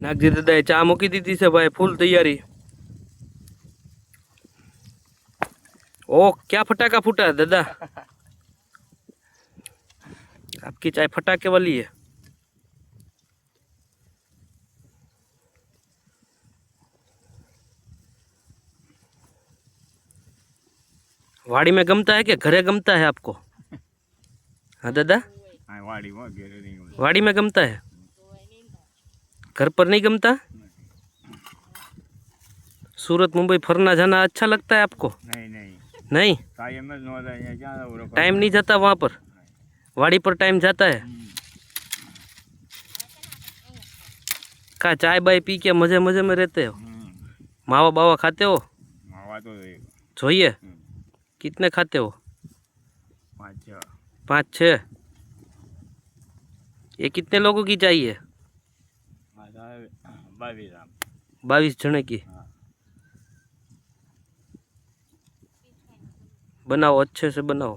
नागजी दादा चा मूकी दी से भाई फूल तैयारी। ओ क्या फटाका फूटा है दादा? आपकी चाय फटाके वाली है। वाड़ी में गमता है क्या घरे गमता है आपको? हाँ दादा, वाड़ी में गमता है, घर पर नहीं गमता। सूरत मुंबई फरना जाना अच्छा लगता है आपको? नहीं नहीं नहीं, टाइम नहीं जाता वहाँ पर, वाड़ी पर टाइम जाता है। का चाय बाय पी के मजे मजे में रहते हो? मावा बावा खाते हो? मावा तो જોઈએ कितने खाते हो? 5-6। 5-6। ये कितने लोगों की चाहिए? 22 जने की। बनाओ, अच्छे से बनाओ।